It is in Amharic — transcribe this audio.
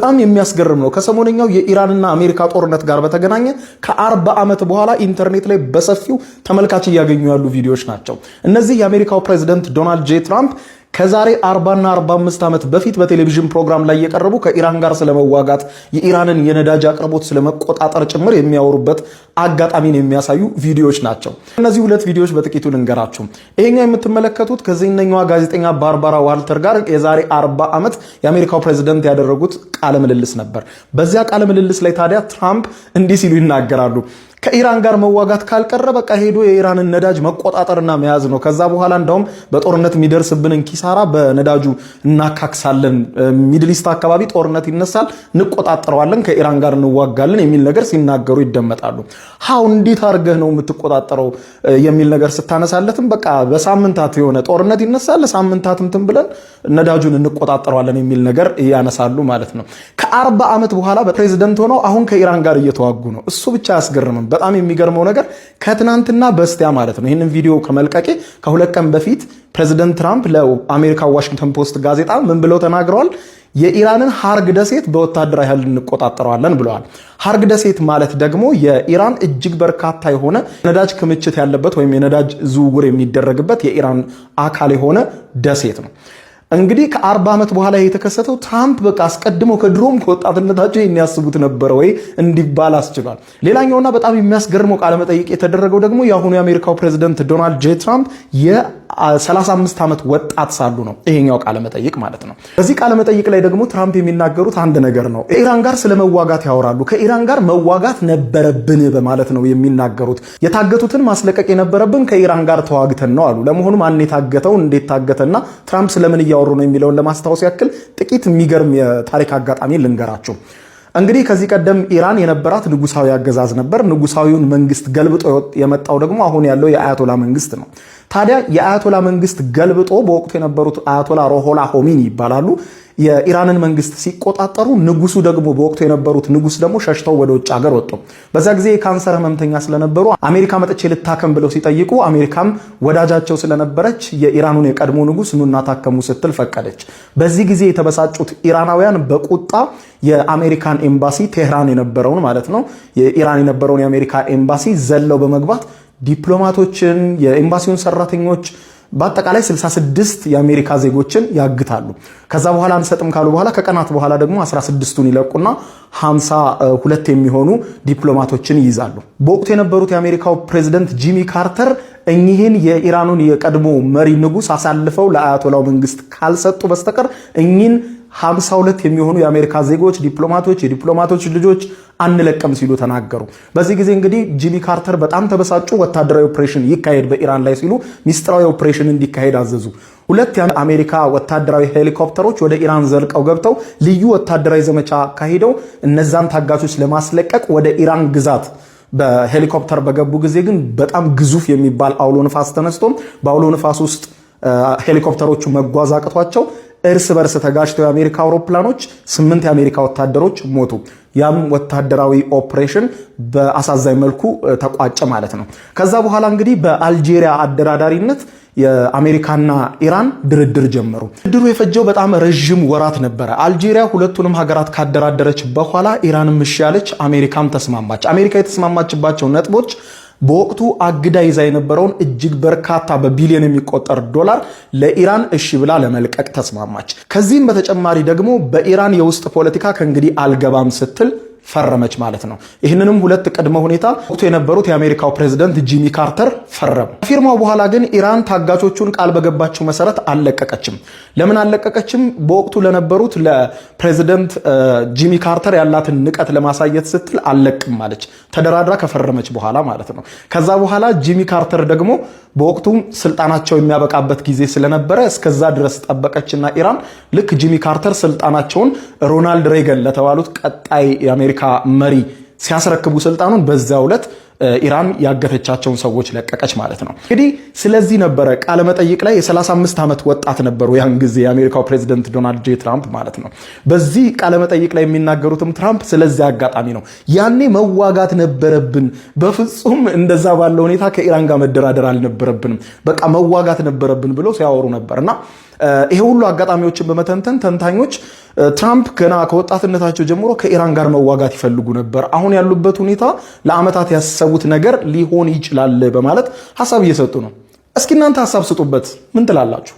በጣም የሚያስገርም ነው። ከሰሞነኛው የኢራንና አሜሪካ ጦርነት ጋር በተገናኘ ከ40 ዓመት በኋላ ኢንተርኔት ላይ በሰፊው ተመልካች እያገኙ ያሉ ቪዲዮዎች ናቸው። እነዚህ የአሜሪካው ፕሬዝዳንት ዶናልድ ጄ ትራምፕ ከዛሬ 40 እና 45 ዓመት በፊት በቴሌቪዥን ፕሮግራም ላይ የቀረቡ ከኢራን ጋር ስለመዋጋት የኢራንን የነዳጅ አቅርቦት ስለመቆጣጠር ጭምር የሚያወሩበት አጋጣሚን የሚያሳዩ ቪዲዮዎች ናቸው። እነዚህ ሁለት ቪዲዮዎች በጥቂቱ ልንገራችሁ። ይሄኛው የምትመለከቱት ከዚህኛው ጋዜጠኛ ባርባራ ዋልተር ጋር የዛሬ 40 ዓመት የአሜሪካው ፕሬዝዳንት ያደረጉት ቃለ ምልልስ ነበር። በዚያ ቃለ ምልልስ ላይ ታዲያ ትራምፕ እንዲህ ሲሉ ይናገራሉ። ከኢራን ጋር መዋጋት ካልቀረ በቃ ሄዶ የኢራንን ነዳጅ መቆጣጠርና መያዝ ነው። ከዛ በኋላ እንደውም በጦርነት የሚደርስብንን ኪሳራ በነዳጁ እናካክሳለን። ሚድል ኢስት አካባቢ ጦርነት ይነሳል፣ እንቆጣጠረዋለን፣ ከኢራን ጋር እንዋጋለን የሚል ነገር ሲናገሩ ይደመጣሉ። ሃው እንዴት አድርገህ ነው የምትቆጣጠረው የሚል ነገር ስታነሳለትም በቃ በሳምንታት የሆነ ጦርነት ይነሳል፣ ለሳምንታትም እንትን ብለን ነዳጁን እንቆጣጠረዋለን የሚል ነገር ያነሳሉ ማለት ነው። ከ40 ዓመት በኋላ በፕሬዝዳንት ሆነው አሁን ከኢራን ጋር እየተዋጉ ነው። እሱ ብቻ ያስገርምም። በጣም የሚገርመው ነገር ከትናንትና በስቲያ ማለት ነው ይህንን ቪዲዮ ከመልቀቄ ከሁለት ቀን በፊት ፕሬዝዳንት ትራምፕ ለአሜሪካ ዋሽንግተን ፖስት ጋዜጣ ምን ብለው ተናግረዋል? የኢራንን ሀርግ ደሴት በወታደራዊ ኃይል እንቆጣጠረዋለን ብለዋል። ሀርግ ደሴት ማለት ደግሞ የኢራን እጅግ በርካታ የሆነ ነዳጅ ክምችት ያለበት ወይም የነዳጅ ዝውውር የሚደረግበት የኢራን አካል የሆነ ደሴት ነው። እንግዲህ ከ40 ዓመት በኋላ የተከሰተው ትራምፕ በቃ አስቀድመው ከድሮም ከወጣትነታቸው የሚያስቡት ነበር ወይ እንዲባል አስችሏል። ሌላኛውና በጣም የሚያስገርመው ቃለ መጠይቅ የተደረገው ደግሞ የአሁኑ የአሜሪካው ፕሬዝዳንት ዶናልድ ጄ ትራምፕ የ35 ዓመት ወጣት ሳሉ ነው። ይሄኛው ቃለ መጠይቅ ማለት ነው። በዚህ ቃለ መጠይቅ ላይ ደግሞ ትራምፕ የሚናገሩት አንድ ነገር ነው። ኢራን ጋር ስለመዋጋት ያወራሉ። ከኢራን ጋር መዋጋት ነበረብን በማለት ነው የሚናገሩት። የታገቱትን ማስለቀቅ የነበረብን ከኢራን ጋር ተዋግተን ነው አሉ። ለመሆኑ ማን የታገተው? እንዴት ታገተና ትራምፕ ስለምን እያወሩ ነው የሚለውን ለማስታወስ ያክል ጥቂት የሚገርም የታሪክ አጋጣሚ ልንገራችሁ። እንግዲህ ከዚህ ቀደም ኢራን የነበራት ንጉሳዊ አገዛዝ ነበር። ንጉሳዊውን መንግስት ገልብጦ የመጣው ደግሞ አሁን ያለው የአያቶላ መንግስት ነው። ታዲያ የአያቶላ መንግስት ገልብጦ በወቅቱ የነበሩት አያቶላ ሮሆላ ሆሚኒ ይባላሉ የኢራንን መንግስት ሲቆጣጠሩ፣ ንጉሱ ደግሞ በወቅቱ የነበሩት ንጉስ ደግሞ ሸሽተው ወደ ውጭ ሀገር ወጡ። በዛ ጊዜ የካንሰር ህመምተኛ ስለነበሩ አሜሪካ መጥቼ ልታከም ብለው ሲጠይቁ አሜሪካም ወዳጃቸው ስለነበረች የኢራኑን የቀድሞ ንጉስ ኑና ታከሙ ስትል ፈቀደች። በዚህ ጊዜ የተበሳጩት ኢራናውያን በቁጣ የአሜሪካን ኤምባሲ ቴህራን የነበረውን ማለት ነው የኢራን የነበረውን የአሜሪካ ኤምባሲ ዘለው በመግባት ዲፕሎማቶችን፣ የኤምባሲውን ሰራተኞች በአጠቃላይ 66 የአሜሪካ ዜጎችን ያግታሉ። ከዛ በኋላ አንሰጥም ካሉ በኋላ ከቀናት በኋላ ደግሞ 16ቱን ይለቁና 52 የሚሆኑ ዲፕሎማቶችን ይይዛሉ። በወቅቱ የነበሩት የአሜሪካው ፕሬዝዳንት ጂሚ ካርተር እኚህን የኢራኑን የቀድሞ መሪ ንጉስ አሳልፈው ለአያቶላው መንግስት ካልሰጡ በስተቀር እኚህን 52 የሚሆኑ የአሜሪካ ዜጎች ዲፕሎማቶች፣ የዲፕሎማቶች ልጆች አንለቀም ሲሉ ተናገሩ። በዚህ ጊዜ እንግዲህ ጂሚ ካርተር በጣም ተበሳጩ። ወታደራዊ ኦፕሬሽን ይካሄድ በኢራን ላይ ሲሉ ሚስጥራዊ ኦፕሬሽን እንዲካሄድ አዘዙ። 2 የአሜሪካ ወታደራዊ ሄሊኮፕተሮች ወደ ኢራን ዘልቀው ገብተው ልዩ ወታደራዊ ዘመቻ ካሄደው እነዛን ታጋቾች ለማስለቀቅ ወደ ኢራን ግዛት በሄሊኮፕተር በገቡ ጊዜ ግን በጣም ግዙፍ የሚባል አውሎ ንፋስ ተነስቶም በአውሎ ንፋስ ውስጥ ሄሊኮፕተሮቹ መጓዝ አቅቷቸው እርስ በርስ ተጋጭተው የአሜሪካ አውሮፕላኖች 8 የአሜሪካ ወታደሮች ሞቱ። ያም ወታደራዊ ኦፕሬሽን በአሳዛኝ መልኩ ተቋጨ ማለት ነው። ከዛ በኋላ እንግዲህ በአልጄሪያ አደራዳሪነት የአሜሪካና ኢራን ድርድር ጀመሩ። ድርድሩ የፈጀው በጣም ረጅም ወራት ነበረ። አልጄሪያ ሁለቱንም ሀገራት ካደራደረች በኋላ ኢራንም እሺ ያለች፣ አሜሪካም ተስማማች። አሜሪካ የተስማማችባቸው ነጥቦች በወቅቱ አግዳ ይዛ የነበረውን እጅግ በርካታ በቢሊዮን የሚቆጠር ዶላር ለኢራን እሺ ብላ ለመልቀቅ ተስማማች። ከዚህም በተጨማሪ ደግሞ በኢራን የውስጥ ፖለቲካ ከእንግዲህ አልገባም ስትል ፈረመች ማለት ነው። ይህንንም 2 ቅድመ ሁኔታ ወቅቱ የነበሩት የአሜሪካው ፕሬዝዳንት ጂሚ ካርተር ፈረሙ። ከፊርማው በኋላ ግን ኢራን ታጋቾቹን ቃል በገባቸው መሰረት አልለቀቀችም። ለምን አልለቀቀችም? በወቅቱ ለነበሩት ለፕሬዝዳንት ጂሚ ካርተር ያላትን ንቀት ለማሳየት ስትል አልለቅም ማለች። ተደራድራ ከፈረመች በኋላ ማለት ነው። ከዛ በኋላ ጂሚ ካርተር ደግሞ በወቅቱ ስልጣናቸው የሚያበቃበት ጊዜ ስለነበረ እስከዛ ድረስ ጠበቀችና ኢራን ልክ ጂሚ ካርተር ስልጣናቸውን ሮናልድ ሬገን ለተባሉት ቀጣይ የአሜሪካ መሪ ሲያስረክቡ ስልጣኑን በዛው ዕለት ኢራን ያገተቻቸውን ሰዎች ለቀቀች ማለት ነው። እንግዲህ ስለዚህ ነበረ ቃለ መጠይቅ ላይ የ35 ዓመት ወጣት ነበሩ ያን ጊዜ የአሜሪካው ፕሬዚደንት ዶናልድ ጄ ትራምፕ ማለት ነው። በዚህ ቃለ መጠይቅ ላይ የሚናገሩትም ትራምፕ ስለዚህ አጋጣሚ ነው ያኔ መዋጋት ነበረብን፣ በፍጹም እንደዛ ባለው ሁኔታ ከኢራን ጋር መደራደር አልነበረብንም፣ በቃ መዋጋት ነበረብን ብለው ሲያወሩ ነበርና ይሄ ሁሉ አጋጣሚዎችን በመተንተን ተንታኞች ትራምፕ ገና ከወጣትነታቸው ጀምሮ ከኢራን ጋር መዋጋት ይፈልጉ ነበር፣ አሁን ያሉበት ሁኔታ ለዓመታት ያሰቡት ነገር ሊሆን ይችላል በማለት ሐሳብ እየሰጡ ነው። እስኪ እናንተ ሐሳብ ስጡበት። ምን ትላላችሁ?